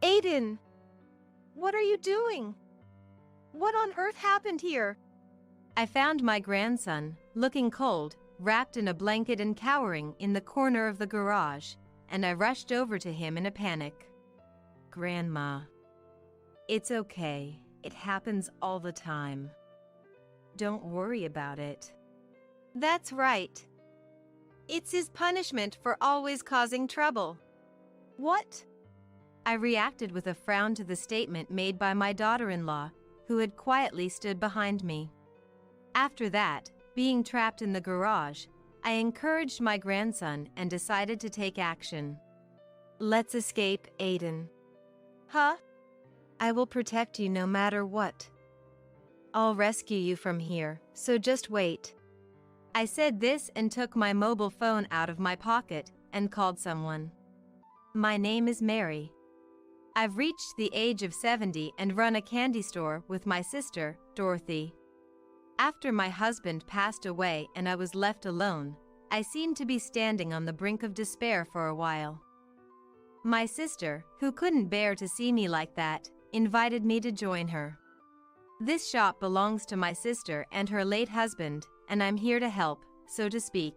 Aiden! What are you doing? What on earth happened here? I found my grandson, looking cold, wrapped in a blanket and cowering in the corner of the garage, and I rushed over to him in a panic. Grandma. It's okay. It happens all the time. Don't worry about it. That's right. It's his punishment for always causing trouble. What? I reacted with a frown to the statement made by my daughter-in-law, who had quietly stood behind me. After that, being trapped in the garage, I encouraged my grandson and decided to take action. Let's escape, Aiden. Huh? I will protect you no matter what. I'll rescue you from here, so just wait. I said this and took my mobile phone out of my pocket and called someone. My name is Mary. I've reached the age of 70 and run a candy store with my sister, Dorothy. After my husband passed away and I was left alone, I seemed to be standing on the brink of despair for a while. My sister, who couldn't bear to see me like that, invited me to join her. This shop belongs to my sister and her late husband, and I'm here to help, so to speak.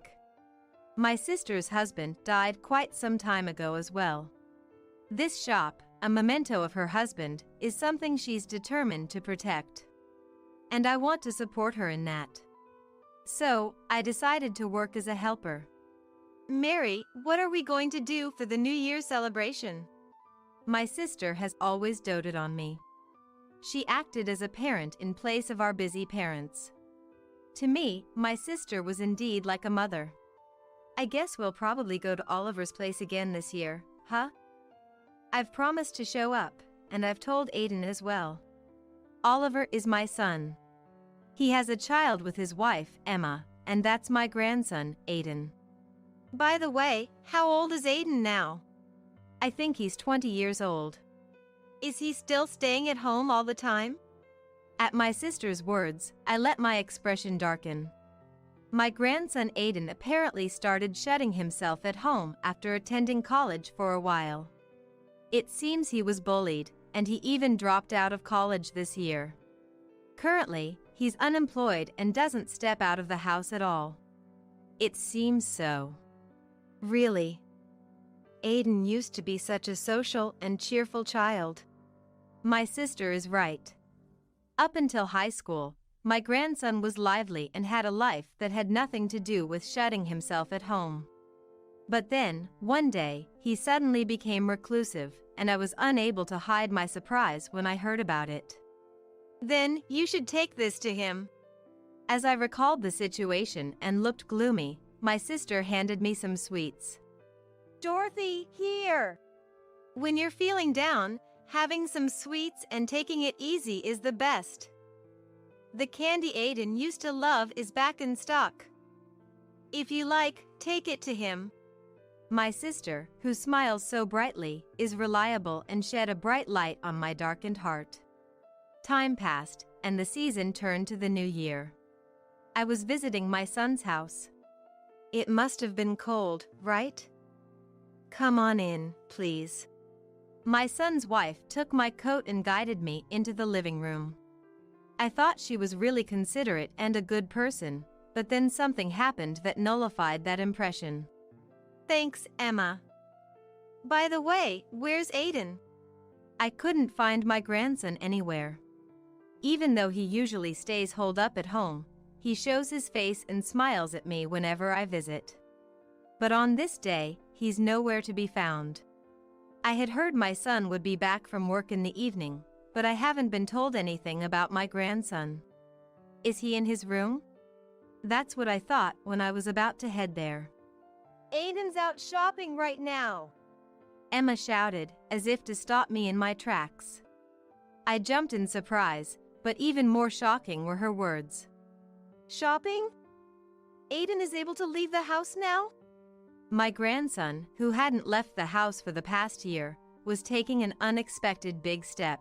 My sister's husband died quite some time ago as well. This shop, a memento of her husband, is something she's determined to protect. And I want to support her in that. So, I decided to work as a helper. Mary, what are we going to do for the New Year's celebration? My sister has always doted on me. She acted as a parent in place of our busy parents. To me, my sister was indeed like a mother. I guess we'll probably go to Oliver's place again this year, huh? I've promised to show up, and I've told Aiden as well. Oliver is my son. He has a child with his wife, Emma, and that's my grandson, Aiden. By the way, how old is Aiden now? I think he's 20 years old. Is he still staying at home all the time? At my sister's words, I let my expression darken. My grandson Aiden apparently started shutting himself at home after attending college for a while. It seems he was bullied, and he even dropped out of college this year. Currently, he's unemployed and doesn't step out of the house at all. It seems so. Really? Aiden used to be such a social and cheerful child. My sister is right. Up until high school, my grandson was lively and had a life that had nothing to do with shutting himself at home. But then, one day, he suddenly became reclusive, and I was unable to hide my surprise when I heard about it. Then, you should take this to him. As I recalled the situation and looked gloomy, my sister handed me some sweets. Dorothy, here! When you're feeling down, having some sweets and taking it easy is the best. The candy Aiden used to love is back in stock. If you like, take it to him. My sister, who smiles so brightly, is reliable and shed a bright light on my darkened heart. Time passed, and the season turned to the new year. I was visiting my son's house. It must have been cold, right? Come on in, please. My son's wife took my coat and guided me into the living room. I thought she was really considerate and a good person, but then something happened that nullified that impression. Thanks, Emma. By the way, where's Aiden? I couldn't find my grandson anywhere. Even though he usually stays holed up at home, he shows his face and smiles at me whenever I visit. But on this day, he's nowhere to be found. I had heard my son would be back from work in the evening, but I haven't been told anything about my grandson. Is he in his room? That's what I thought when I was about to head there. Aiden's out shopping right now, Emma shouted, as if to stop me in my tracks. I jumped in surprise, but even more shocking were her words. Shopping? Aiden is able to leave the house now? My grandson, who hadn't left the house for the past year, was taking an unexpected big step.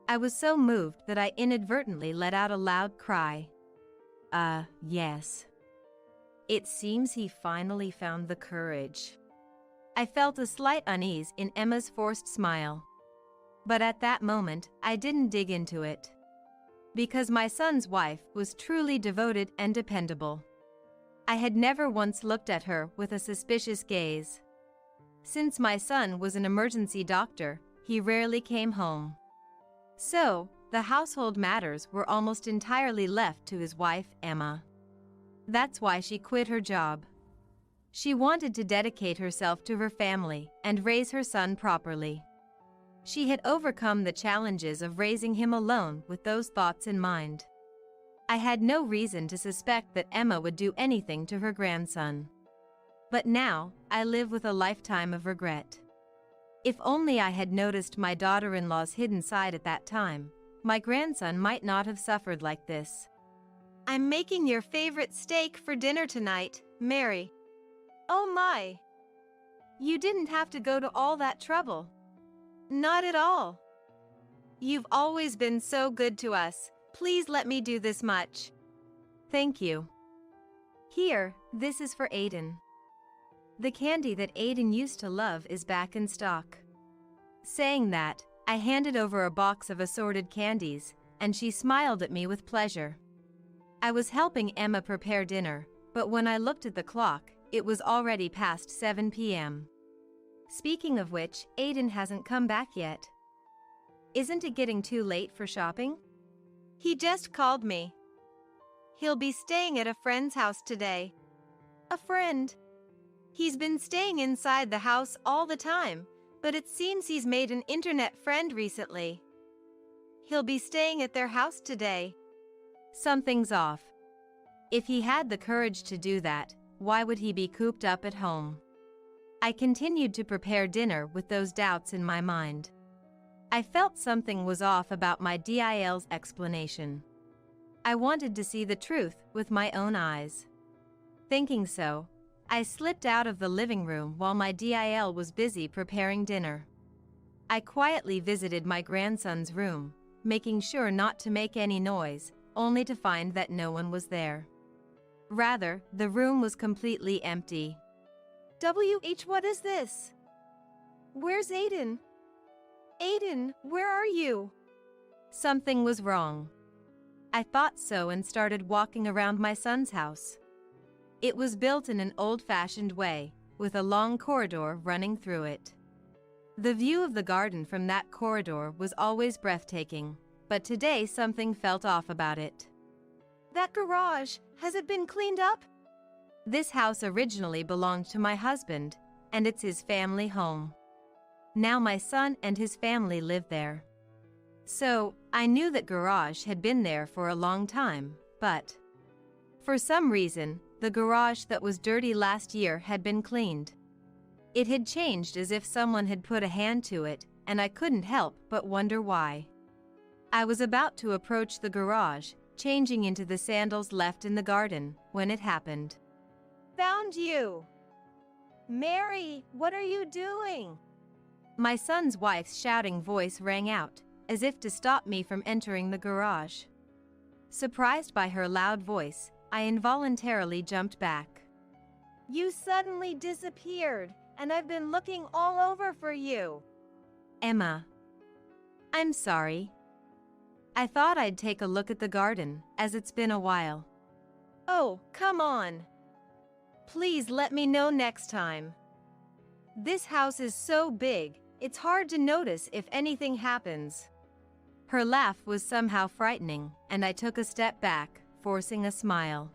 I was so moved that I inadvertently let out a loud cry. Yes. It seems he finally found the courage. I felt a slight unease in Emma's forced smile. But at that moment, I didn't dig into it. Because my son's wife was truly devoted and dependable. I had never once looked at her with a suspicious gaze. Since my son was an emergency doctor, he rarely came home. So, the household matters were almost entirely left to his wife, Emma. That's why she quit her job. She wanted to dedicate herself to her family and raise her son properly. She had overcome the challenges of raising him alone with those thoughts in mind. I had no reason to suspect that Emma would do anything to her grandson. But now, I live with a lifetime of regret. If only I had noticed my daughter-in-law's hidden side at that time, my grandson might not have suffered like this. I'm making your favorite steak for dinner tonight, Mary. Oh my! You didn't have to go to all that trouble. Not at all. You've always been so good to us. Please let me do this much. Thank you. Here, this is for Aiden. The candy that Aiden used to love is back in stock. Saying that, I handed over a box of assorted candies, and she smiled at me with pleasure. I was helping Emma prepare dinner, but when I looked at the clock, it was already past 7 p.m. Speaking of which, Aiden hasn't come back yet. Isn't it getting too late for shopping? He just called me. He'll be staying at a friend's house today. A friend? He's been staying inside the house all the time, but it seems he's made an internet friend recently. He'll be staying at their house today. Something's off. If he had the courage to do that, why would he be cooped up at home? I continued to prepare dinner with those doubts in my mind. I felt something was off about my DIL's explanation. I wanted to see the truth with my own eyes. Thinking so, I slipped out of the living room while my DIL was busy preparing dinner. I quietly visited my grandson's room, making sure not to make any noise, only to find that no one was there. Rather, the room was completely empty. What is this? Where's Aiden? Aiden, where are you? Something was wrong. I thought so and started walking around my son's house. It was built in an old-fashioned way, with a long corridor running through it. The view of the garden from that corridor was always breathtaking, but today something felt off about it. That garage, has it been cleaned up? This house originally belonged to my husband, and it's his family home. Now my son and his family live there. So, I knew that garage had been there for a long time, but for some reason, the garage that was dirty last year had been cleaned. It had changed as if someone had put a hand to it, and I couldn't help but wonder why. I was about to approach the garage, changing into the sandals left in the garden, when it happened. Found you! Mary, what are you doing? My son's wife's shouting voice rang out, as if to stop me from entering the garage. Surprised by her loud voice, I involuntarily jumped back. You suddenly disappeared, and I've been looking all over for you. Emma. I'm sorry. I thought I'd take a look at the garden, as it's been a while. Oh, come on. Please let me know next time. This house is so big, it's hard to notice if anything happens. Her laugh was somehow frightening, and I took a step back, forcing a smile.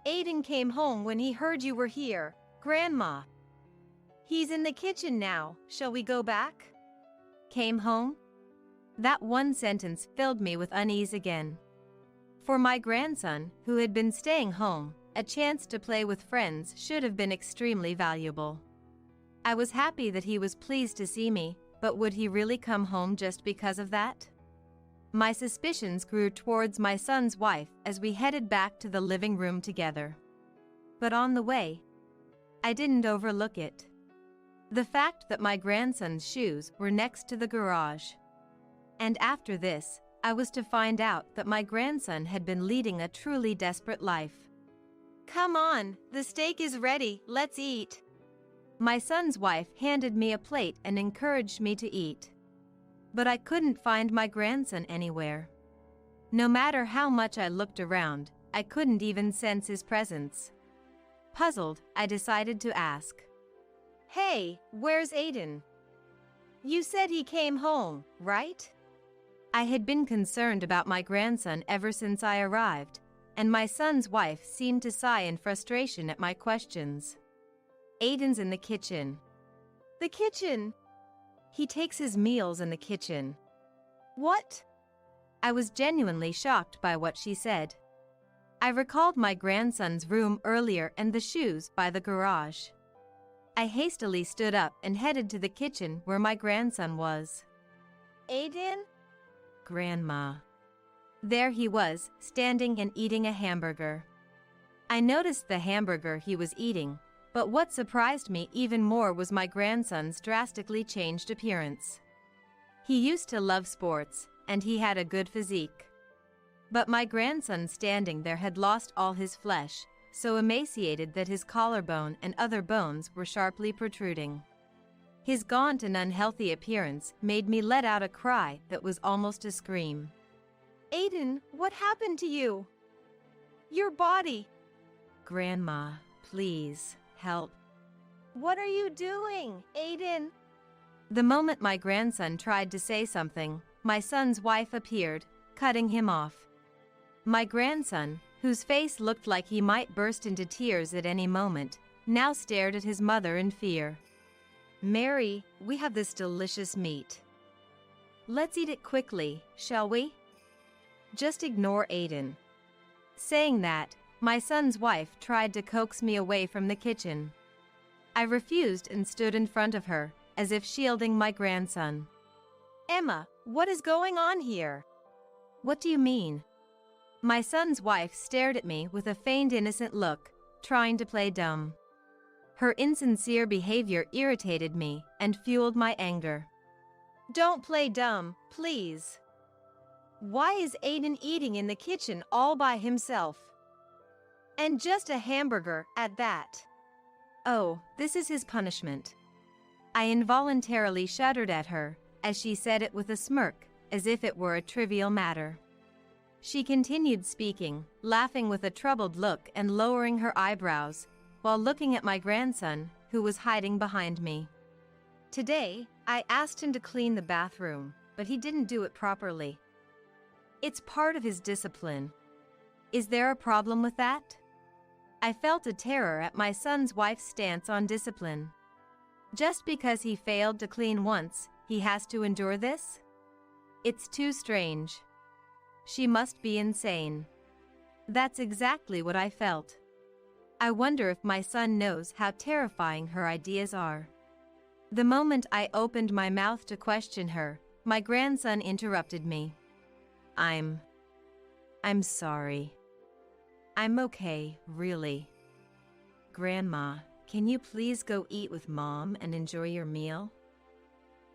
Aiden came home when he heard you were here, Grandma. He's in the kitchen now, shall we go back? Came home? That one sentence filled me with unease again. For my grandson, who had been staying home, a chance to play with friends should have been extremely valuable. I was happy that he was pleased to see me, but would he really come home just because of that? My suspicions grew towards my son's wife as we headed back to the living room together. But on the way, I didn't overlook it. The fact that my grandson's shoes were next to the garage. And after this, I was to find out that my grandson had been leading a truly desperate life. Come on, the steak is ready, let's eat. My son's wife handed me a plate and encouraged me to eat. but I couldn't find my grandson anywhere. No matter how much I looked around, I couldn't even sense his presence. Puzzled, I decided to ask. Hey, where's Aiden? You said he came home, right? I had been concerned about my grandson ever since I arrived, and my son's wife seemed to sigh in frustration at my questions. Aiden's in the kitchen. The kitchen? He takes his meals in the kitchen. What? I was genuinely shocked by what she said. I recalled my grandson's room earlier and the shoes by the garage. I hastily stood up and headed to the kitchen where my grandson was. Aiden? Grandma. There he was, standing and eating a hamburger. I noticed the hamburger he was eating, but what surprised me even more was my grandson's drastically changed appearance. He used to love sports, and he had a good physique. But my grandson standing there had lost all his flesh, so emaciated that his collarbone and other bones were sharply protruding. His gaunt and unhealthy appearance made me let out a cry that was almost a scream. Aiden, what happened to you? Your body. Grandma, please, help. What are you doing, Aiden? The moment my grandson tried to say something, my son's wife appeared, cutting him off. My grandson, whose face looked like he might burst into tears at any moment, now stared at his mother in fear. Mary, we have this delicious meat. Let's eat it quickly, shall we? Just ignore Aiden. Saying that, my son's wife tried to coax me away from the kitchen. I refused and stood in front of her, as if shielding my grandson. Emma, what is going on here? What do you mean? My son's wife stared at me with a feigned innocent look, trying to play dumb. Her insincere behavior irritated me and fueled my anger. Don't play dumb, please. Why is Aiden eating in the kitchen all by himself? And just a hamburger at that. Oh, this is his punishment. I involuntarily shuddered at her, as she said it with a smirk, as if it were a trivial matter. She continued speaking, laughing with a troubled look and lowering her eyebrows, while looking at my grandson, who was hiding behind me. Today, I asked him to clean the bathroom, but he didn't do it properly. It's part of his discipline. Is there a problem with that? I felt a terror at my son's wife's stance on discipline. Just because he failed to clean once, he has to endure this? It's too strange. She must be insane. That's exactly what I felt. I wonder if my son knows how terrifying her ideas are. The moment I opened my mouth to question her, my grandson interrupted me. I'm sorry. I'm okay, really. Grandma, can you please go eat with Mom and enjoy your meal?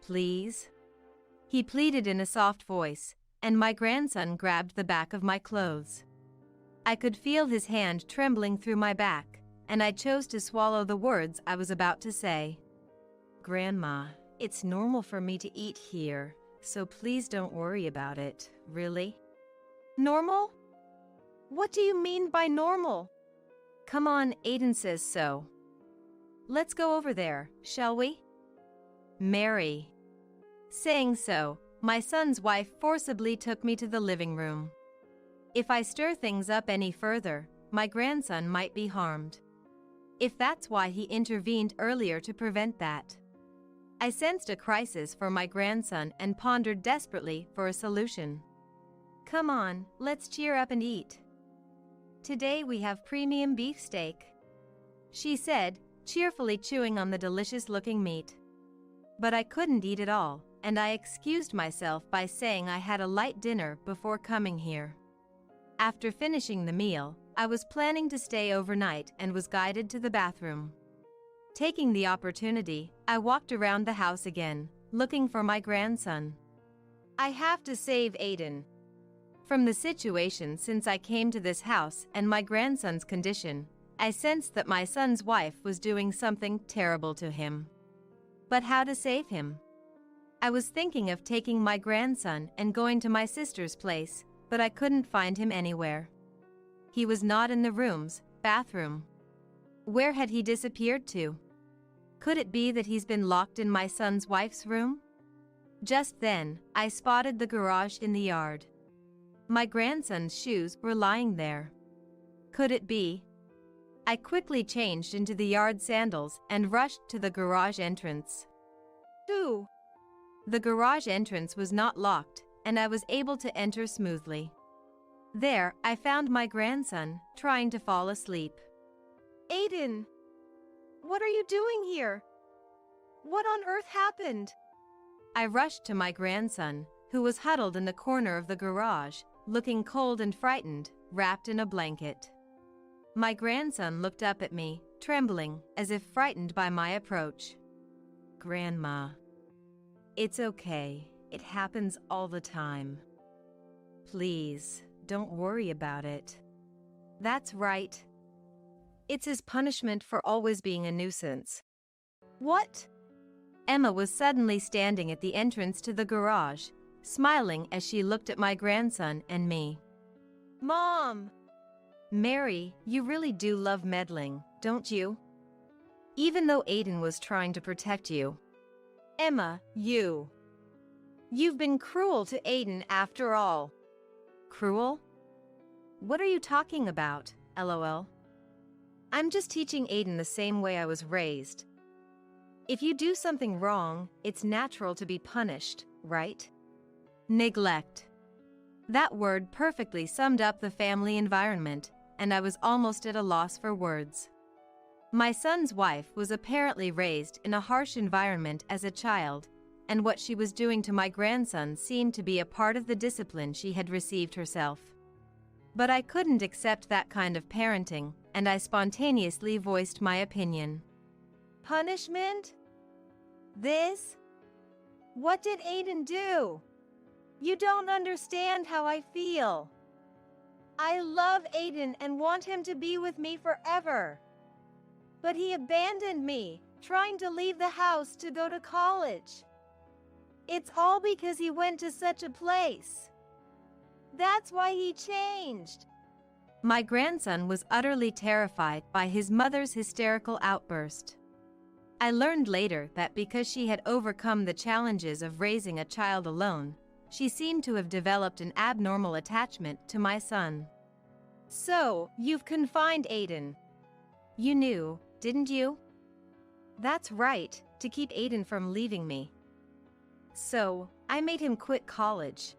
Please? He pleaded in a soft voice, and my grandson grabbed the back of my clothes. I could feel his hand trembling through my back, and I chose to swallow the words I was about to say. Grandma, it's normal for me to eat here, so please don't worry about it, really? Normal? What do you mean by normal? Come on, Aiden says so. Let's go over there, shall we? Mary. Saying so, my son's wife forcibly took me to the living room. If I stir things up any further, my grandson might be harmed. If that's why he intervened earlier to prevent that. I sensed a crisis for my grandson and pondered desperately for a solution. Come on, let's cheer up and eat. Today we have premium beefsteak, she said, cheerfully chewing on the delicious-looking meat. But I couldn't eat it all, and I excused myself by saying I had a light dinner before coming here. After finishing the meal, I was planning to stay overnight and was guided to the bathroom. Taking the opportunity, I walked around the house again, looking for my grandson. I have to save Aiden. From the situation since I came to this house and my grandson's condition, I sensed that my son's wife was doing something terrible to him. But how to save him? I was thinking of taking my grandson and going to my sister's place, but I couldn't find him anywhere. He was not in the room's bathroom. Where had he disappeared to? Could it be that he's been locked in my son's wife's room? Just then, I spotted the garage in the yard. My grandson's shoes were lying there. Could it be? I quickly changed into the yard sandals and rushed to the garage entrance. Ooh. The garage entrance was not locked, and I was able to enter smoothly. There, I found my grandson, trying to fall asleep. Aiden, what are you doing here? What on earth happened? I rushed to my grandson, who was huddled in the corner of the garage, looking cold and frightened, wrapped in a blanket. My grandson looked up at me, trembling, as if frightened by my approach. "Grandma, it's okay. It happens all the time. Please, don't worry about it." "That's right. It's his punishment for always being a nuisance." What? Emma was suddenly standing at the entrance to the garage, smiling as she looked at my grandson and me. Mom! "Mary, you really do love meddling, don't you? Even though Aiden was trying to protect you." Emma, you've been cruel to Aiden after all." "Cruel? What are you talking about, LOL? I'm just teaching Aiden the same way I was raised. If you do something wrong, it's natural to be punished, right?" Neglect. That word perfectly summed up the family environment, and I was almost at a loss for words. My son's wife was apparently raised in a harsh environment as a child, and what she was doing to my grandson seemed to be a part of the discipline she had received herself. But I couldn't accept that kind of parenting, and I spontaneously voiced my opinion. Punishment? This? What did Aiden do? You don't understand how I feel. I love Aiden and want him to be with me forever. But he abandoned me, trying to leave the house to go to college. It's all because he went to such a place. That's why he changed." My grandson was utterly terrified by his mother's hysterical outburst. I learned later that because she had overcome the challenges of raising a child alone, she seemed to have developed an abnormal attachment to my son. "So, you've confined Aiden." "You knew, didn't you?" "That's right, to keep Aiden from leaving me. So, I made him quit college.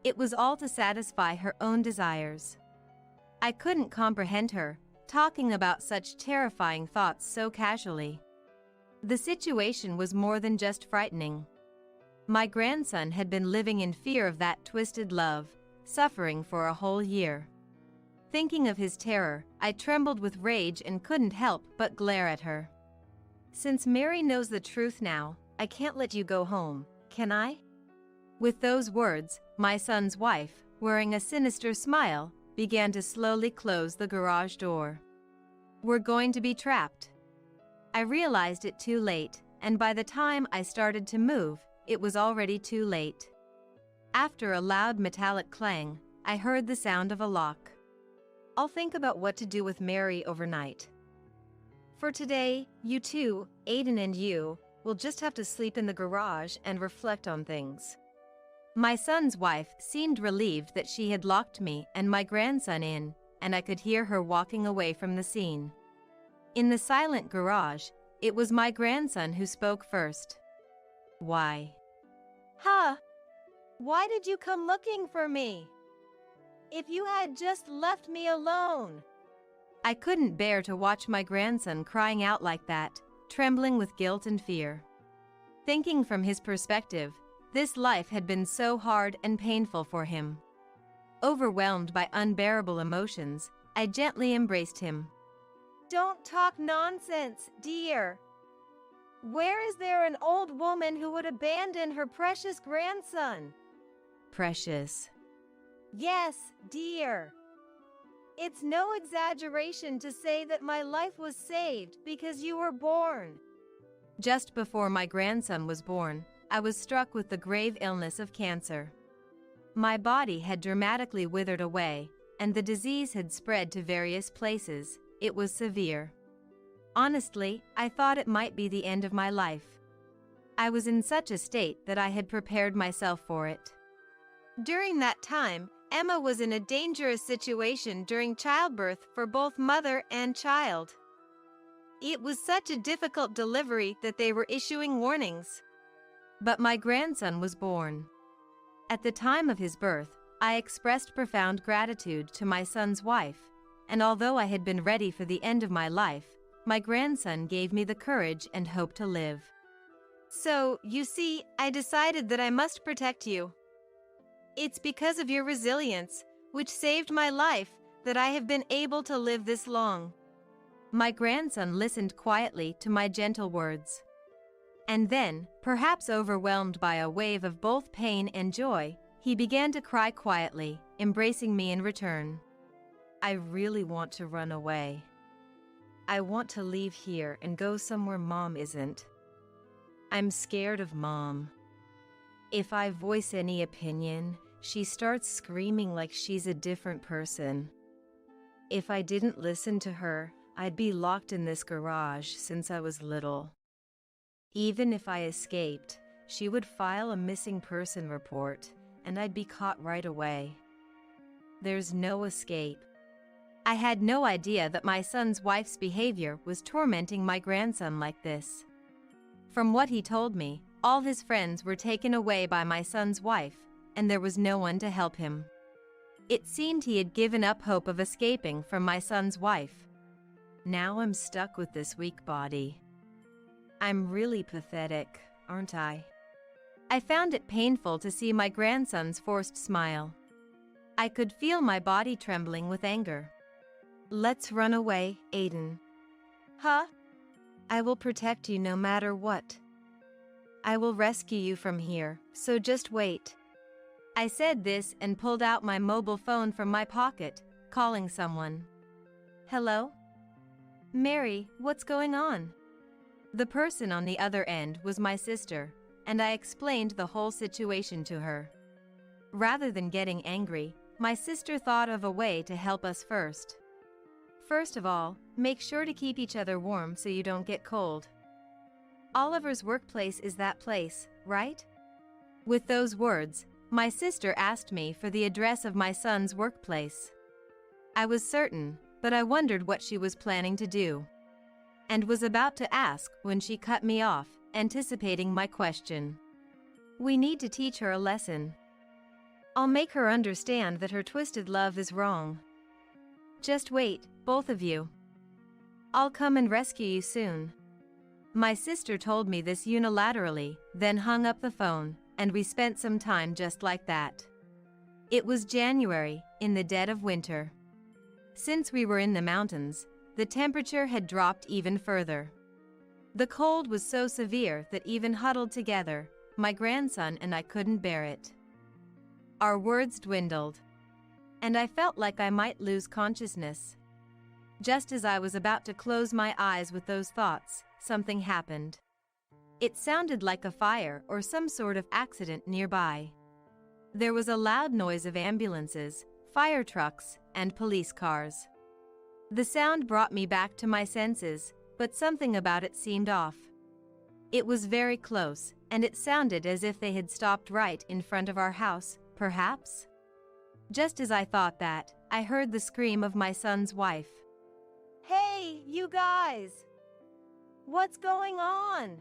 It was all to satisfy her own desires." I couldn't comprehend her, talking about such terrifying thoughts so casually. The situation was more than just frightening. My grandson had been living in fear of that twisted love, suffering for a whole year. Thinking of his terror, I trembled with rage and couldn't help but glare at her. "Since Mary knows the truth now, I can't let you go home, can I?" With those words, my son's wife, wearing a sinister smile, began to slowly close the garage door. "We're going to be trapped." I realized it too late, and by the time I started to move, it was already too late. After a loud metallic clang, I heard the sound of a lock. "I'll think about what to do with Mary overnight. For today, you two, Aiden and you, will just have to sleep in the garage and reflect on things." My son's wife seemed relieved that she had locked me and my grandson in, and I could hear her walking away from the scene. In the silent garage, it was my grandson who spoke first. "Why?" "Huh? Why did you come looking for me? If you had just left me alone." I couldn't bear to watch my grandson crying out like that, trembling with guilt and fear. Thinking from his perspective, this life had been so hard and painful for him. Overwhelmed by unbearable emotions, I gently embraced him. "Don't talk nonsense, dear. Where is there an old woman who would abandon her precious grandson?" "Precious." "Yes, dear. It's no exaggeration to say that my life was saved because you were born." Just before my grandson was born, I was struck with the grave illness of cancer. My body had dramatically withered away, and the disease had spread to various places. It was severe. Honestly, I thought it might be the end of my life. I was in such a state that I had prepared myself for it. During that time, Emma was in a dangerous situation during childbirth for both mother and child. It was such a difficult delivery that they were issuing warnings. But my grandson was born. At the time of his birth, I expressed profound gratitude to my son's wife, and although I had been ready for the end of my life, my grandson gave me the courage and hope to live. So, you see, I decided that I must protect you. It's because of your resilience, which saved my life, that I have been able to live this long. My grandson listened quietly to my gentle words. And then, perhaps overwhelmed by a wave of both pain and joy, he began to cry quietly, embracing me in return. I really want to run away. I want to leave here and go somewhere Mom isn't. I'm scared of Mom. If I voice any opinion, she starts screaming like she's a different person. If I didn't listen to her, I'd be locked in this garage since I was little. Even if I escaped, she would file a missing person report, and I'd be caught right away. There's no escape. I had no idea that my son's wife's behavior was tormenting my grandson like this. From what he told me, all his friends were taken away by my son's wife, and there was no one to help him. It seemed he had given up hope of escaping from my son's wife. Now I'm stuck with this weak body. I'm really pathetic, aren't I? I found it painful to see my grandson's forced smile. I could feel my body trembling with anger. Let's run away, Aiden. Huh? I will protect you no matter what. I will rescue you from here, so just wait. I said this and pulled out my mobile phone from my pocket, calling someone. Hello? Mary, what's going on? The person on the other end was my sister, and I explained the whole situation to her. Rather than getting angry, my sister thought of a way to help us first. First of all, make sure to keep each other warm so you don't get cold. Oliver's workplace is that place, right? With those words, my sister asked me for the address of my son's workplace. I was certain, but I wondered what she was planning to do, and was about to ask when she cut me off, anticipating my question. We need to teach her a lesson. I'll make her understand that her twisted love is wrong. Just wait, both of you. I'll come and rescue you soon. My sister told me this unilaterally, then hung up the phone, and we spent some time just like that. It was January, in the dead of winter. Since we were in the mountains, the temperature had dropped even further. The cold was so severe that even huddled together, my grandson and I couldn't bear it. Our words dwindled, and I felt like I might lose consciousness. Just as I was about to close my eyes with those thoughts, something happened. It sounded like a fire or some sort of accident nearby. There was a loud noise of ambulances, fire trucks, and police cars. The sound brought me back to my senses, but something about it seemed off. It was very close, and it sounded as if they had stopped right in front of our house, perhaps? Just as I thought that, I heard the scream of my son's wife. Hey, you guys! What's going on?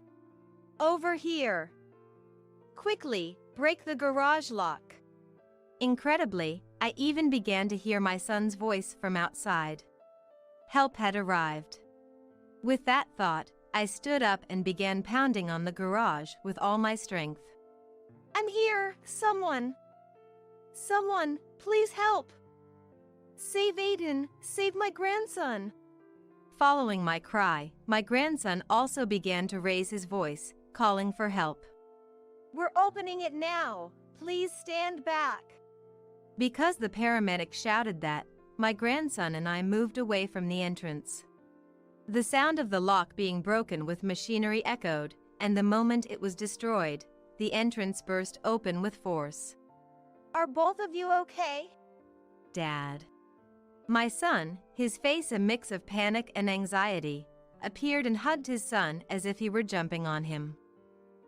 Over here! Quickly, break the garage lock. Incredibly, I even began to hear my son's voice from outside. Help had arrived. With that thought, I stood up and began pounding on the garage with all my strength. I'm here! Someone! Someone, please help! Save Aiden! Save my grandson! Following my cry, my grandson also began to raise his voice, calling for help. We're opening it now! Please stand back! Because the paramedic shouted that, my grandson and I moved away from the entrance. The sound of the lock being broken with machinery echoed, and the moment it was destroyed, the entrance burst open with force. Are both of you okay? Dad. My son, his face a mix of panic and anxiety, appeared and hugged his son as if he were jumping on him.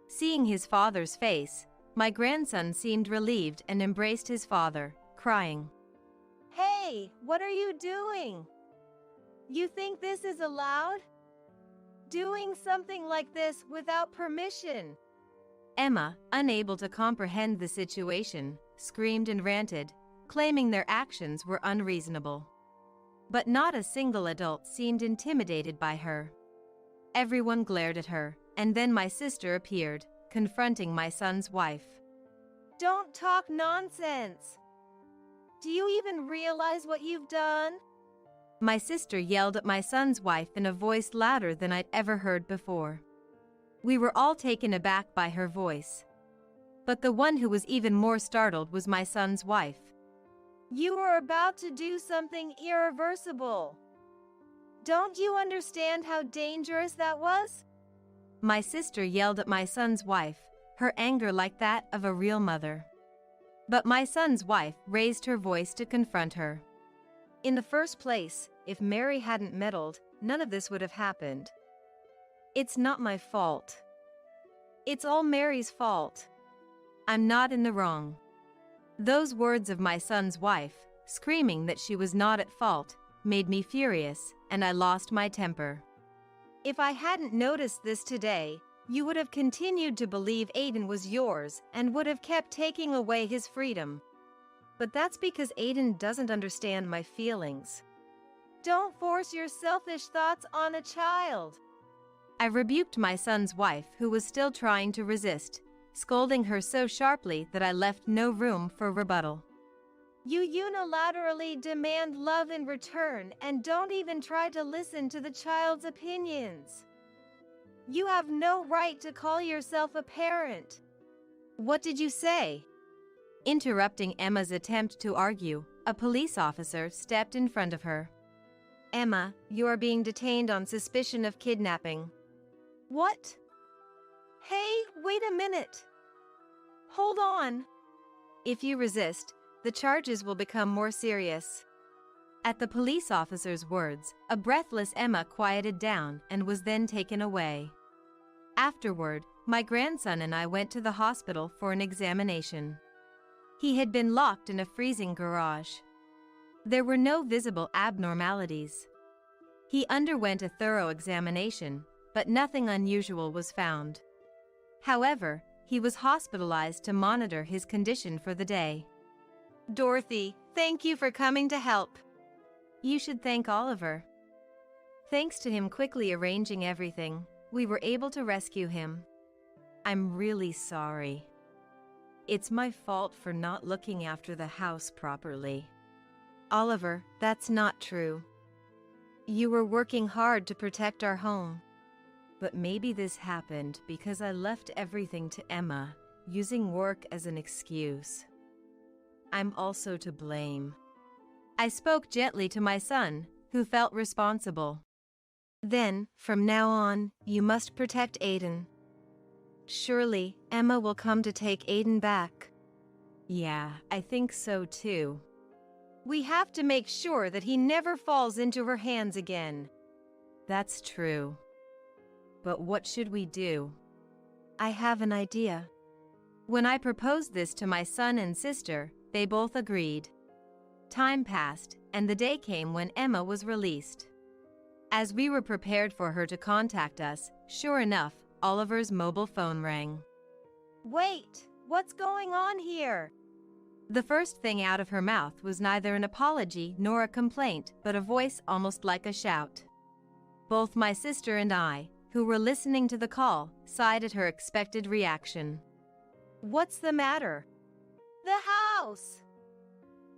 Seeing his father's face, my grandson seemed relieved and embraced his father, crying, "Hey, what are you doing? You think this is allowed? Doing something like this without permission?" Emma, unable to comprehend the situation, screamed and ranted, claiming their actions were unreasonable. But not a single adult seemed intimidated by her. Everyone glared at her, and then my sister appeared, confronting my son's wife. "Don't talk nonsense. Do you even realize what you've done?" My sister yelled at my son's wife in a voice louder than I'd ever heard before. We were all taken aback by her voice. But the one who was even more startled was my son's wife. "You were about to do something irreversible. Don't you understand how dangerous that was?" My sister yelled at my son's wife, her anger like that of a real mother. But my son's wife raised her voice to confront her. "In the first place, if Mary hadn't meddled, none of this would have happened. It's not my fault. It's all Mary's fault. I'm not in the wrong." Those words of my son's wife, screaming that she was not at fault, made me furious, and I lost my temper. "If I hadn't noticed this today, you would have continued to believe Aiden was yours and would have kept taking away his freedom. But that's because Aiden doesn't understand my feelings. Don't force your selfish thoughts on a child." I rebuked my son's wife, who was still trying to resist, scolding her so sharply that I left no room for rebuttal. "You unilaterally demand love in return and don't even try to listen to the child's opinions. You have no right to call yourself a parent." "What did you say?" Interrupting Emma's attempt to argue, a police officer stepped in front of her. "Emma, you are being detained on suspicion of kidnapping." "What? Hey, wait a minute. Hold on. If you resist, the charges will become more serious." At the police officer's words, a breathless Emma quieted down and was then taken away. Afterward, my grandson and I went to the hospital for an examination. He had been locked in a freezing garage. There were no visible abnormalities. He underwent a thorough examination, but nothing unusual was found. However, he was hospitalized to monitor his condition for the day. "Dorothy, thank you for coming to help." You should thank Oliver. Thanks to him quickly arranging everything, we were able to rescue him. I'm really sorry. It's my fault for not looking after the house properly. Oliver, that's not true. You were working hard to protect our home. But maybe this happened because I left everything to Emma, using work as an excuse. I'm also to blame. I spoke gently to my son, who felt responsible. "Then, from now on, you must protect Aiden. Surely, Emma will come to take Aiden back." Yeah, I think so too. "We have to make sure that he never falls into her hands again." That's true. But what should we do? "I have an idea." When I proposed this to my son and sister, they both agreed. Time passed, and the day came when Emma was released. As we were prepared for her to contact us, sure enough, Oliver's mobile phone rang. "Wait, what's going on here?" The first thing out of her mouth was neither an apology nor a complaint, but a voice almost like a shout. Both my sister and I, who were listening to the call, sighed at her expected reaction. "What's the matter?" "The house!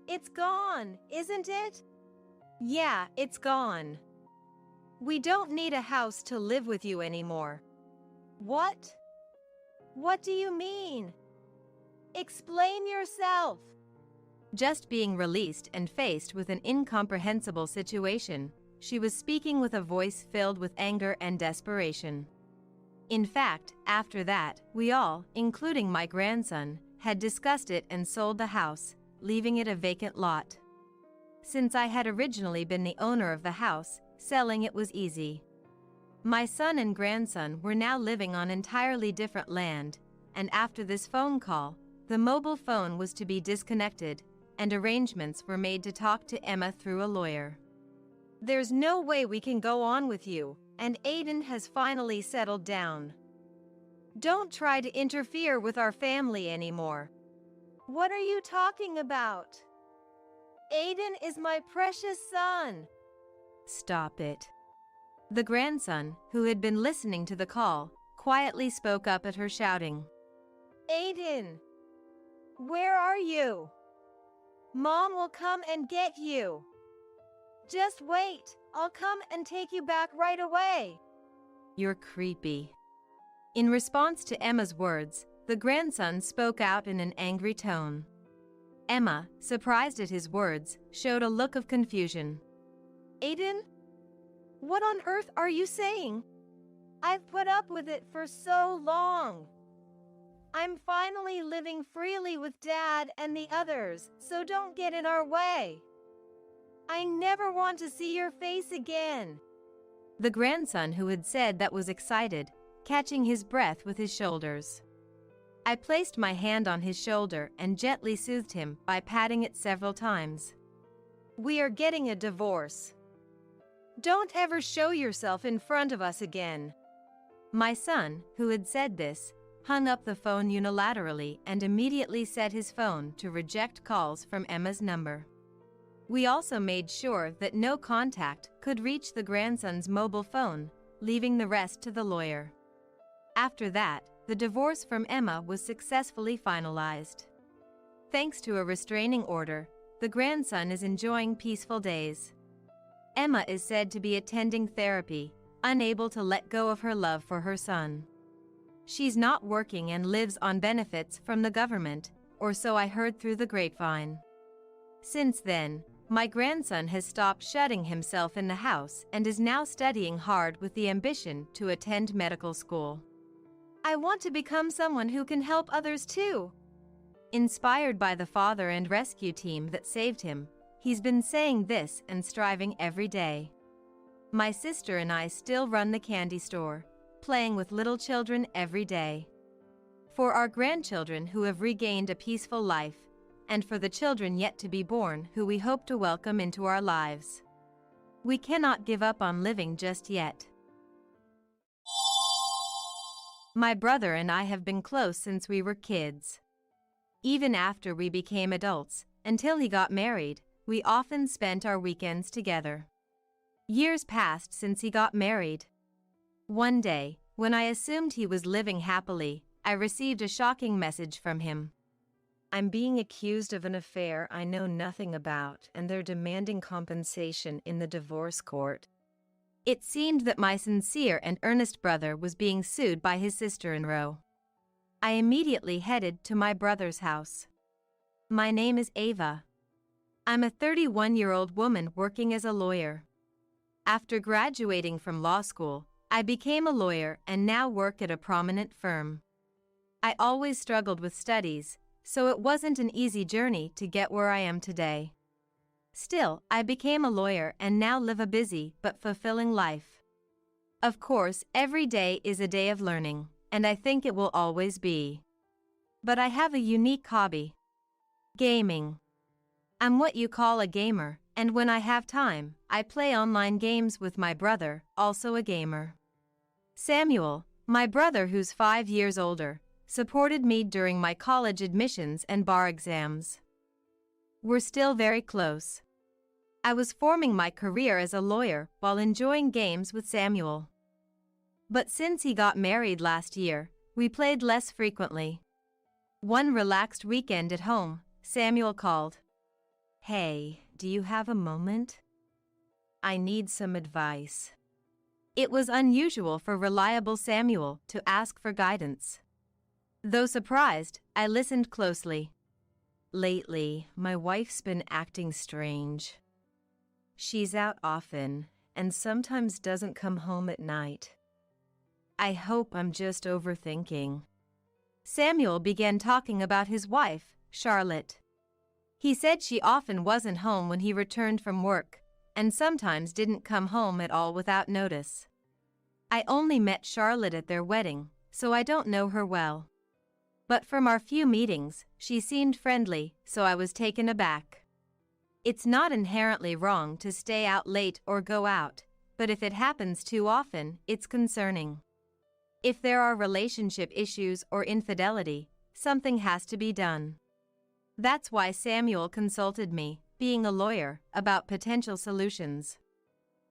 It's gone, isn't it?" "Yeah, it's gone. We don't need a house to live with you anymore." "What? What do you mean? Explain yourself." Just being released and faced with an incomprehensible situation, she was speaking with a voice filled with anger and desperation. In fact, after that, we all, including my grandson, had discussed it and sold the house, leaving it a vacant lot. Since I had originally been the owner of the house, selling it was easy. My son and grandson were now living on entirely different land, and after this phone call, the mobile phone was to be disconnected, and arrangements were made to talk to Emma through a lawyer. There's no way we can go on with you, and Aiden has finally settled down. Don't try to interfere with our family anymore. What are you talking about? Aiden is my precious son. Stop it. The grandson, who had been listening to the call, quietly spoke up at her, shouting, Aiden, where are you? Mom will come and get you. Just wait, I'll come and take you back right away. You're creepy. In response to Emma's words, the grandson spoke out in an angry tone. Emma, surprised at his words, showed a look of confusion. Aiden, what on earth are you saying? I've put up with it for so long. I'm finally living freely with Dad and the others, so don't get in our way. I never want to see your face again. The grandson who had said that was excited, catching his breath with his shoulders. I placed my hand on his shoulder and gently soothed him by patting it several times. We are getting a divorce. Don't ever show yourself in front of us again. My son, who had said this, hung up the phone unilaterally and immediately set his phone to reject calls from Emma's number. We also made sure that no contact could reach the grandson's mobile phone, leaving the rest to the lawyer. After that, the divorce from Emma was successfully finalized. Thanks to a restraining order, the grandson is enjoying peaceful days. Emma is said to be attending therapy, unable to let go of her love for her son. She's not working and lives on benefits from the government, or so I heard through the grapevine. Since then, my grandson has stopped shutting himself in the house and is now studying hard with the ambition to attend medical school. I want to become someone who can help others too. Inspired by the father and rescue team that saved him, he's been saying this and striving every day. My sister and I still run the candy store, playing with little children every day. For our grandchildren who have regained a peaceful life, and for the children yet to be born who we hope to welcome into our lives. We cannot give up on living just yet. My brother and I have been close since we were kids. Even after we became adults, until he got married, we often spent our weekends together. Years passed since he got married. One day, when I assumed he was living happily, I received a shocking message from him. I'm being accused of an affair I know nothing about, and they're demanding compensation in the divorce court. It seemed that my sincere and earnest brother was being sued by his sister-in-law. I immediately headed to my brother's house. My name is Ava. I'm a 31-year-old woman working as a lawyer. After graduating from law school, I became a lawyer and now work at a prominent firm. I always struggled with studies, so it wasn't an easy journey to get where I am today. Still, I became a lawyer and now live a busy but fulfilling life. Of course, every day is a day of learning, and I think it will always be. But I have a unique hobby. Gaming. I'm what you call a gamer, and when I have time, I play online games with my brother, also a gamer. Samuel, my brother who's 5 years older, supported me during my college admissions and bar exams. We're still very close. I was forming my career as a lawyer while enjoying games with Samuel. But since he got married last year, we played less frequently. One relaxed weekend at home, Samuel called. Hey, do you have a moment? I need some advice. It was unusual for reliable Samuel to ask for guidance. Though surprised, I listened closely. Lately, my wife's been acting strange. She's out often, and sometimes doesn't come home at night. I hope I'm just overthinking. Samuel began talking about his wife, Charlotte. He said she often wasn't home when he returned from work, and sometimes didn't come home at all without notice. I only met Charlotte at their wedding, so I don't know her well. But from our few meetings, she seemed friendly, so I was taken aback. It's not inherently wrong to stay out late or go out, but if it happens too often, it's concerning. If there are relationship issues or infidelity, something has to be done. That's why Samuel consulted me, being a lawyer, about potential solutions.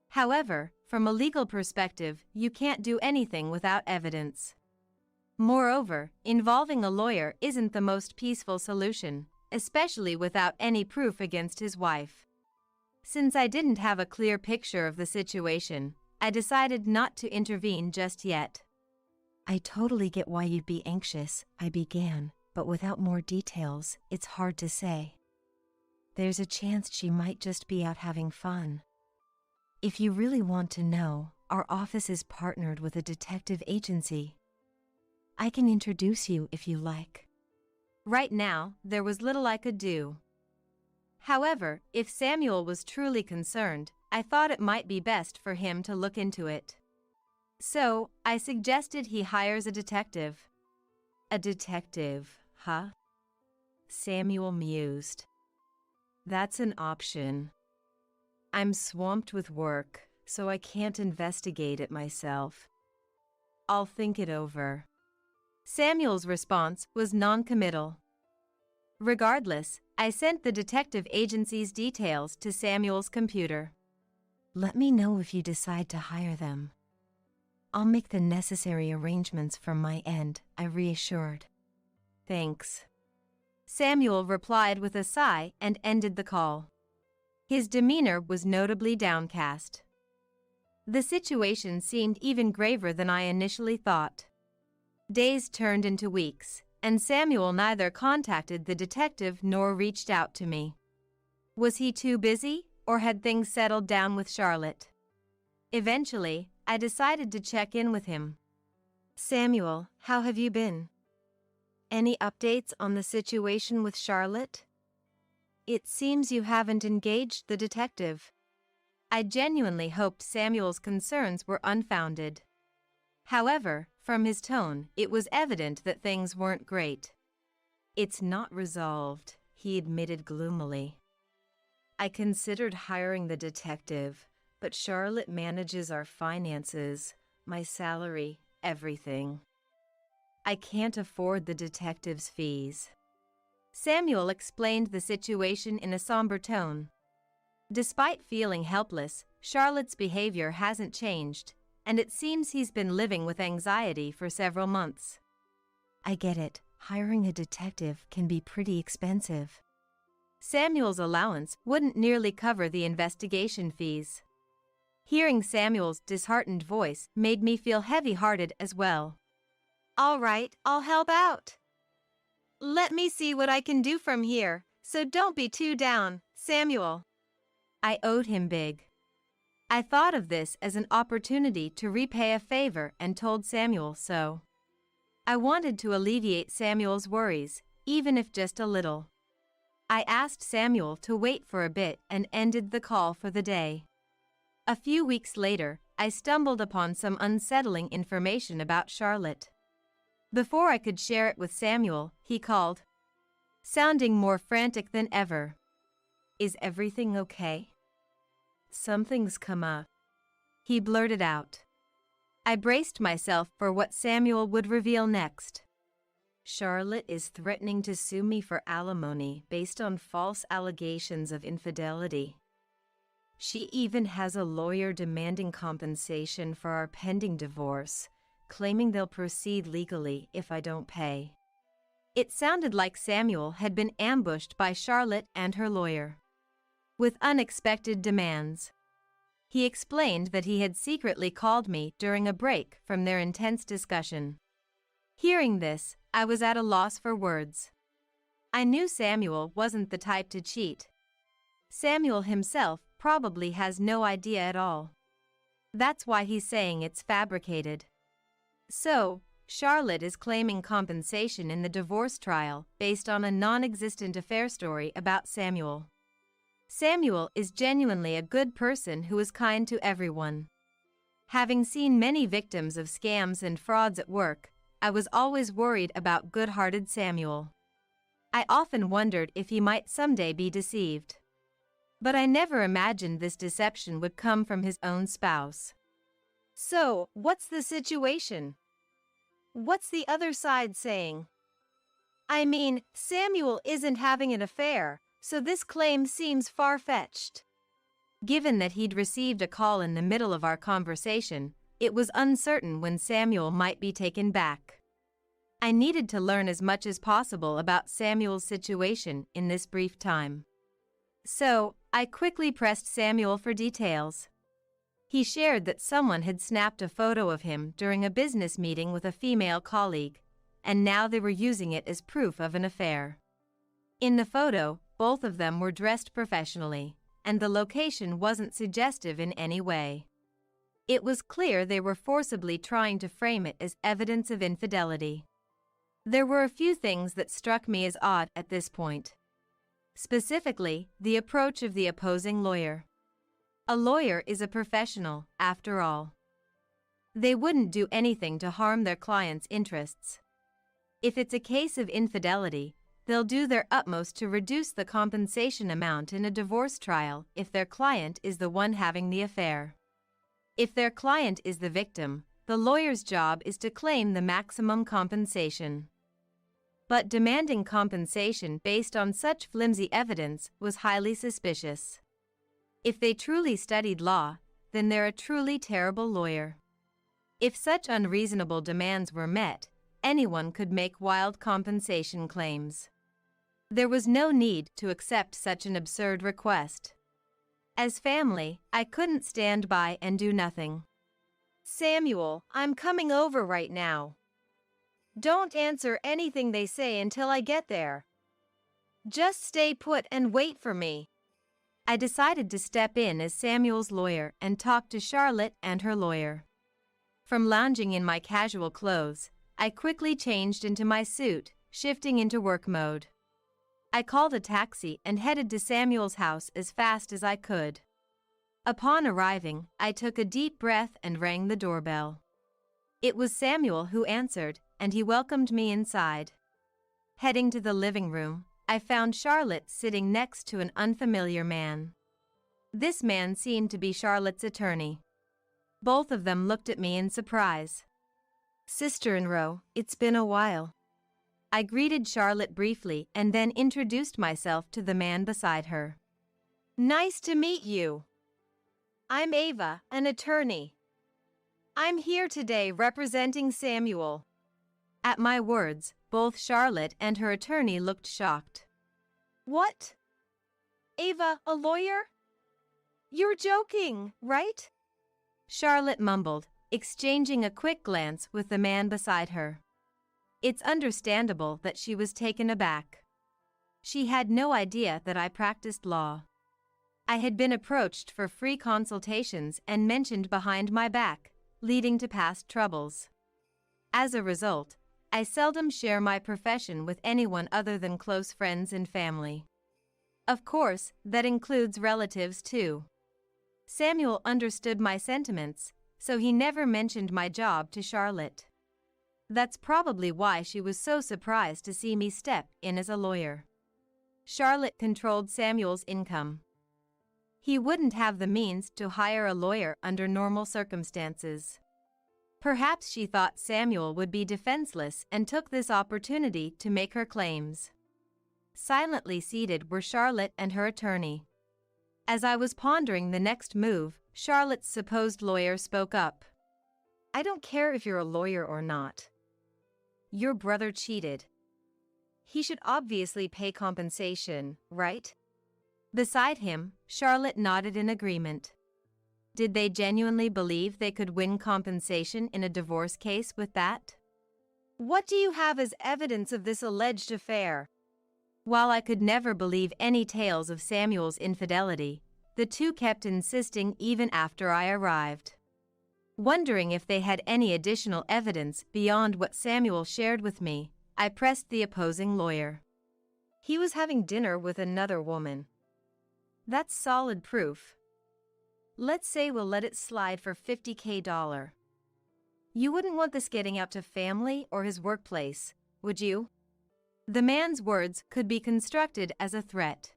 However, from a legal perspective, you can't do anything without evidence. Moreover, involving a lawyer isn't the most peaceful solution, especially without any proof against his wife. Since I didn't have a clear picture of the situation, I decided not to intervene just yet. I totally get why you'd be anxious, I began, but without more details, it's hard to say. There's a chance she might just be out having fun. If you really want to know, our office is partnered with a detective agency. I can introduce you if you like. Right now, there was little I could do. However, if Samuel was truly concerned, I thought it might be best for him to look into it. So, I suggested he hires a detective. A detective, huh? Samuel mused. That's an option. I'm swamped with work, so I can't investigate it myself. I'll think it over. Samuel's response was non-committal. Regardless, I sent the detective agency's details to Samuel's computer. Let me know if you decide to hire them. I'll make the necessary arrangements from my end, I reassured. Thanks. Samuel replied with a sigh and ended the call. His demeanor was notably downcast. The situation seemed even graver than I initially thought. Days turned into weeks, and Samuel neither contacted the detective nor reached out to me. Was he too busy, or had things settled down with Charlotte? Eventually, I decided to check in with him. Samuel, how have you been? Any updates on the situation with Charlotte? It seems you haven't engaged the detective. I genuinely hoped Samuel's concerns were unfounded. However, from his tone, it was evident that things weren't great. It's not resolved, he admitted gloomily. I considered hiring the detective, but Charlotte manages our finances, my salary, everything. I can't afford the detective's fees. Samuel explained the situation in a somber tone. Despite feeling helpless, Charlotte's behavior hasn't changed, and it seems he's been living with anxiety for several months. I get it. Hiring a detective can be pretty expensive. Samuel's allowance wouldn't nearly cover the investigation fees. Hearing Samuel's disheartened voice made me feel heavy-hearted as well. All right, I'll help out. Let me see what I can do from here, so don't be too down, Samuel. I owed him big. I thought of this as an opportunity to repay a favor and told Samuel so. I wanted to alleviate Samuel's worries, even if just a little. I asked Samuel to wait for a bit and ended the call for the day. A few weeks later, I stumbled upon some unsettling information about Charlotte. Before I could share it with Samuel, he called, sounding more frantic than ever. Is everything okay? Something's come up. He blurted out. I braced myself for what Samuel would reveal next. Charlotte is threatening to sue me for alimony based on false allegations of infidelity. She even has a lawyer demanding compensation for our pending divorce, claiming they'll proceed legally if I don't pay. It sounded like Samuel had been ambushed by Charlotte and her lawyer, with unexpected demands. He explained that he had secretly called me during a break from their intense discussion. Hearing this, I was at a loss for words. I knew Samuel wasn't the type to cheat. Samuel himself probably has no idea at all. That's why he's saying it's fabricated. So, Charlotte is claiming compensation in the divorce trial based on a non-existent affair story about Samuel. Samuel is genuinely a good person who is kind to everyone. Having seen many victims of scams and frauds at work, I was always worried about good-hearted Samuel. I often wondered if he might someday be deceived. But I never imagined this deception would come from his own spouse. So, what's the situation? What's the other side saying? I mean, Samuel isn't having an affair, so this claim seems far-fetched. Given that he'd received a call in the middle of our conversation, it was uncertain when Samuel might be taken back. I needed to learn as much as possible about Samuel's situation in this brief time. So, I quickly pressed Samuel for details. He shared that someone had snapped a photo of him during a business meeting with a female colleague, and now they were using it as proof of an affair. In the photo, both of them were dressed professionally, and the location wasn't suggestive in any way. It was clear they were forcibly trying to frame it as evidence of infidelity. There were a few things that struck me as odd at this point. Specifically, the approach of the opposing lawyer. A lawyer is a professional, after all. They wouldn't do anything to harm their client's interests. If it's a case of infidelity, they'll do their utmost to reduce the compensation amount in a divorce trial if their client is the one having the affair. If their client is the victim, the lawyer's job is to claim the maximum compensation. But demanding compensation based on such flimsy evidence was highly suspicious. If they truly studied law, then they're a truly terrible lawyer. If such unreasonable demands were met, anyone could make wild compensation claims. There was no need to accept such an absurd request. As family, I couldn't stand by and do nothing. Samuel, I'm coming over right now. Don't answer anything they say until I get there. Just stay put and wait for me. I decided to step in as Samuel's lawyer and talk to Charlotte and her lawyer. From lounging in my casual clothes, I quickly changed into my suit, shifting into work mode. I called a taxi and headed to Samuel's house as fast as I could. Upon arriving, I took a deep breath and rang the doorbell. It was Samuel who answered, and he welcomed me inside. Heading to the living room, I found Charlotte sitting next to an unfamiliar man. This man seemed to be Charlotte's attorney. Both of them looked at me in surprise. Sister-in-law, it's been a while. I greeted Charlotte briefly and then introduced myself to the man beside her. Nice to meet you. I'm Ava, an attorney. I'm here today representing Samuel. At my words, both Charlotte and her attorney looked shocked. What? Ava, a lawyer? You're joking, right? Charlotte mumbled, exchanging a quick glance with the man beside her. It's understandable that she was taken aback. She had no idea that I practiced law. I had been approached for free consultations and mentioned behind my back, leading to past troubles. As a result, I seldom share my profession with anyone other than close friends and family. Of course, that includes relatives too. Samuel understood my sentiments, so he never mentioned my job to Charlotte. That's probably why she was so surprised to see me step in as a lawyer. Charlotte controlled Samuel's income. He wouldn't have the means to hire a lawyer under normal circumstances. Perhaps she thought Samuel would be defenseless and took this opportunity to make her claims. Silently seated were Charlotte and her attorney. As I was pondering the next move, Charlotte's supposed lawyer spoke up. I don't care if you're a lawyer or not. Your brother cheated. He should obviously pay compensation, right? Beside him, Charlotte nodded in agreement. Did they genuinely believe they could win compensation in a divorce case with that? What do you have as evidence of this alleged affair? While I could never believe any tales of Samuel's infidelity, the two kept insisting even after I arrived. Wondering if they had any additional evidence beyond what Samuel shared with me, I pressed the opposing lawyer. He was having dinner with another woman. That's solid proof. Let's say we'll let it slide for $50,000. You wouldn't want this getting out to family or his workplace, would you? The man's words could be construed as a threat.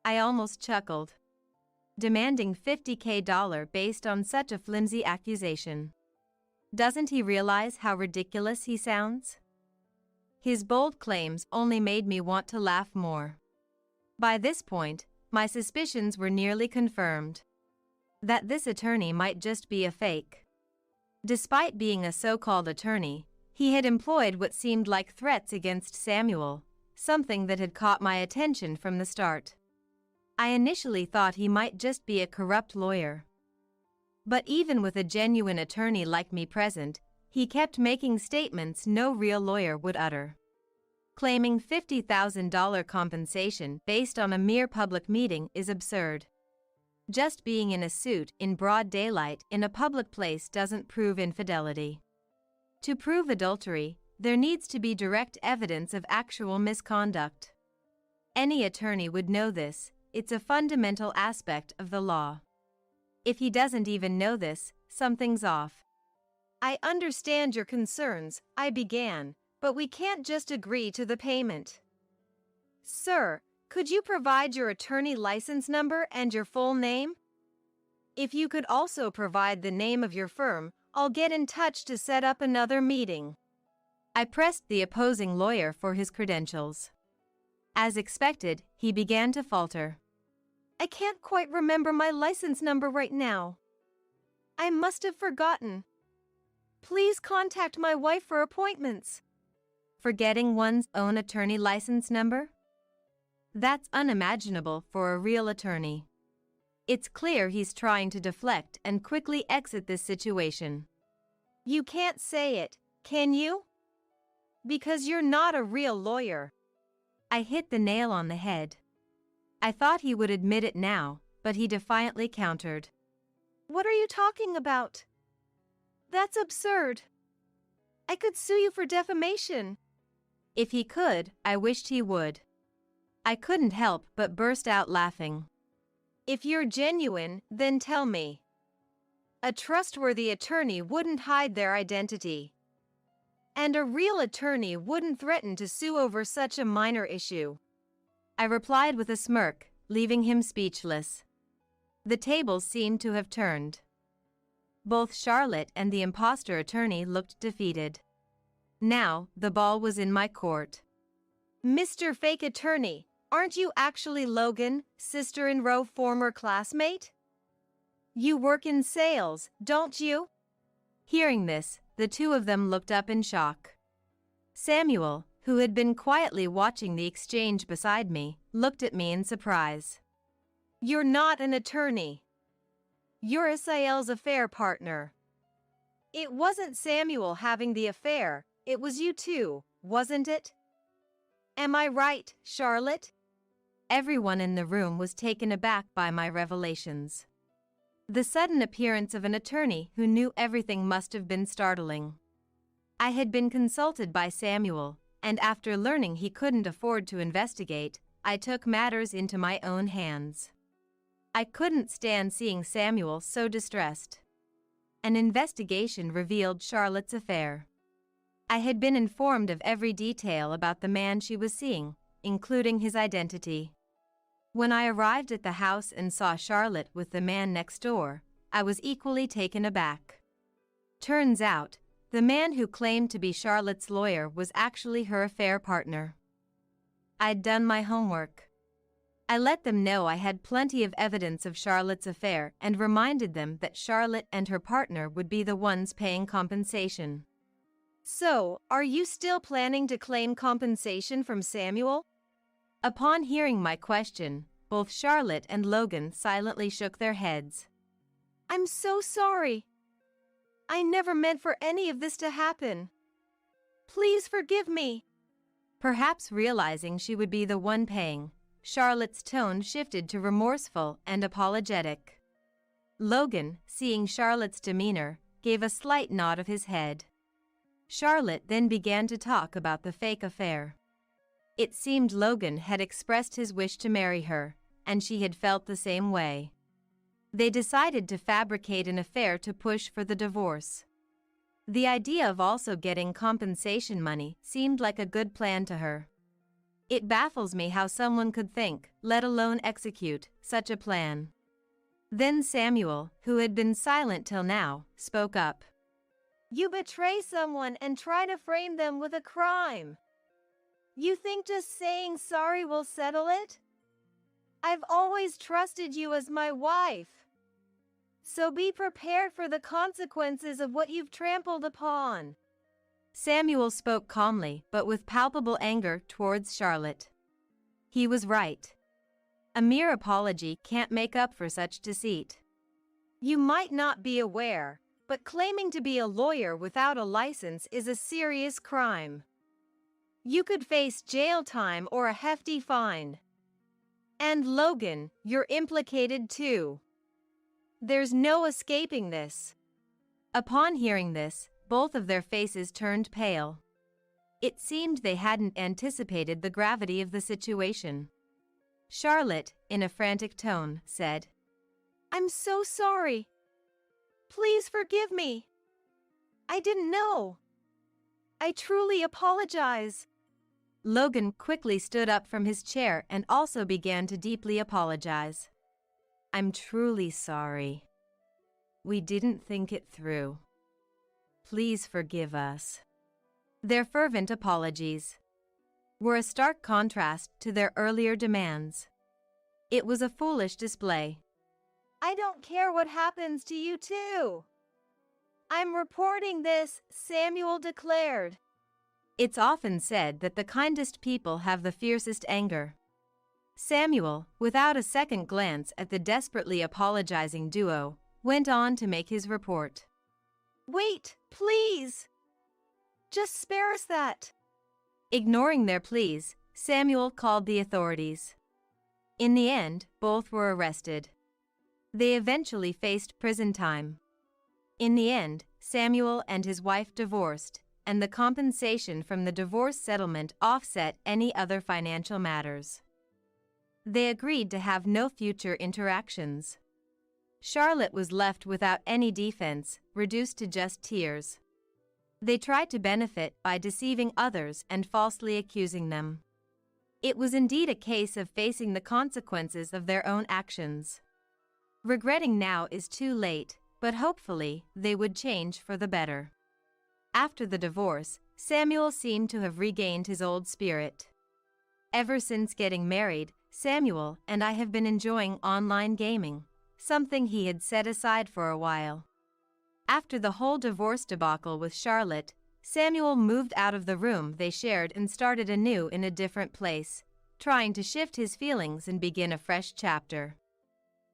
I almost chuckled. Demanding $50,000 based on such a flimsy accusation. Doesn't he realize how ridiculous he sounds? His bold claims only made me want to laugh more. By this point, my suspicions were nearly confirmed. That this attorney might just be a fake. Despite being a so-called attorney, he had employed what seemed like threats against Samuel, something that had caught my attention from the start. I initially thought he might just be a corrupt lawyer. But even with a genuine attorney like me present, he kept making statements no real lawyer would utter. Claiming $50,000 compensation based on a mere public meeting is absurd. Just being in a suit in broad daylight in a public place doesn't prove infidelity. To prove adultery, there needs to be direct evidence of actual misconduct. Any attorney would know this, it's a fundamental aspect of the law. If he doesn't even know this, something's off. I understand your concerns, I began, but we can't just agree to the payment. Sir, could you provide your attorney license number and your full name? If you could also provide the name of your firm, I'll get in touch to set up another meeting. I pressed the opposing lawyer for his credentials. As expected, he began to falter. I can't quite remember my license number right now. I must have forgotten. Please contact my wife for appointments. Forgetting one's own attorney license number? That's unimaginable for a real attorney. It's clear he's trying to deflect and quickly exit this situation. You can't say it, can you? Because you're not a real lawyer. I hit the nail on the head. I thought he would admit it now, but he defiantly countered. What are you talking about? That's absurd. I could sue you for defamation. If he could, I wished he would. I couldn't help but burst out laughing. If you're genuine, then tell me. A trustworthy attorney wouldn't hide their identity. And a real attorney wouldn't threaten to sue over such a minor issue. I replied with a smirk, leaving him speechless. The tables seemed to have turned. Both Charlotte and the imposter attorney looked defeated. Now, the ball was in my court. Mr. Fake Attorney, aren't you actually Logan, sister-in-law former classmate? You work in sales, don't you? Hearing this, the two of them looked up in shock. Samuel, who had been quietly watching the exchange beside me, looked at me in surprise. You're not an attorney. You're Isael's affair partner. It wasn't Samuel having the affair, it was you two, wasn't it? Am I right, Charlotte? Everyone in the room was taken aback by my revelations. The sudden appearance of an attorney who knew everything must have been startling. I had been consulted by Samuel, and after learning he couldn't afford to investigate, I took matters into my own hands. I couldn't stand seeing Samuel so distressed. An investigation revealed Charlotte's affair. I had been informed of every detail about the man she was seeing, including his identity. When I arrived at the house and saw Charlotte with the man next door, I was equally taken aback. Turns out, the man who claimed to be Charlotte's lawyer was actually her affair partner. I'd done my homework. I let them know I had plenty of evidence of Charlotte's affair and reminded them that Charlotte and her partner would be the ones paying compensation. So, are you still planning to claim compensation from Samuel? Upon hearing my question, both Charlotte and Logan silently shook their heads. I'm so sorry. I never meant for any of this to happen. Please forgive me. Perhaps realizing she would be the one paying, Charlotte's tone shifted to remorseful and apologetic. Logan, seeing Charlotte's demeanor, gave a slight nod of his head. Charlotte then began to talk about the fake affair. It seemed Logan had expressed his wish to marry her, and she had felt the same way. They decided to fabricate an affair to push for the divorce. The idea of also getting compensation money seemed like a good plan to her. It baffles me how someone could think, let alone execute, such a plan. Then Samuel, who had been silent till now, spoke up. You betray someone and try to frame them with a crime. You think just saying sorry will settle it? I've always trusted you as my wife. So be prepared for the consequences of what you've trampled upon. Samuel spoke calmly but with palpable anger towards Charlotte. He was right. A mere apology can't make up for such deceit. You might not be aware, but claiming to be a lawyer without a license is a serious crime. You could face jail time or a hefty fine. And Logan, you're implicated too. There's no escaping this. Upon hearing this, both of their faces turned pale. It seemed they hadn't anticipated the gravity of the situation. Charlotte, in a frantic tone, said, I'm so sorry. Please forgive me. I didn't know. I truly apologize. Logan quickly stood up from his chair and also began to deeply apologize. I'm truly sorry. We didn't think it through. Please forgive us. Their fervent apologies were a stark contrast to their earlier demands. It was a foolish display. I don't care what happens to you too. I'm reporting this, Samuel declared. It's often said that the kindest people have the fiercest anger. Samuel, without a second glance at the desperately apologizing duo, went on to make his report. Wait, please. Just spare us that. Ignoring their pleas, Samuel called the authorities. In the end, both were arrested. They eventually faced prison time. In the end, Samuel and his wife divorced, and the compensation from the divorce settlement offset any other financial matters. They agreed to have no future interactions. Charlotte was left without any defense, reduced to just tears. They tried to benefit by deceiving others and falsely accusing them. It was indeed a case of facing the consequences of their own actions. Regretting now is too late, but hopefully they would change for the better. After the divorce, Samuel seemed to have regained his old spirit. Ever since getting married, Samuel and I have been enjoying online gaming, something he had set aside for a while. After the whole divorce debacle with Charlotte, Samuel moved out of the room they shared and started anew in a different place, trying to shift his feelings and begin a fresh chapter.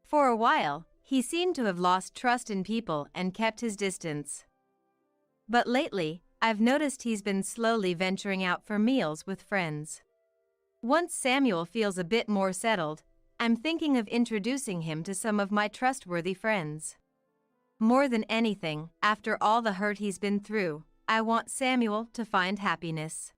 For a while, he seemed to have lost trust in people and kept his distance. But lately, I've noticed he's been slowly venturing out for meals with friends. Once Samuel feels a bit more settled, I'm thinking of introducing him to some of my trustworthy friends. More than anything, after all the hurt he's been through, I want Samuel to find happiness.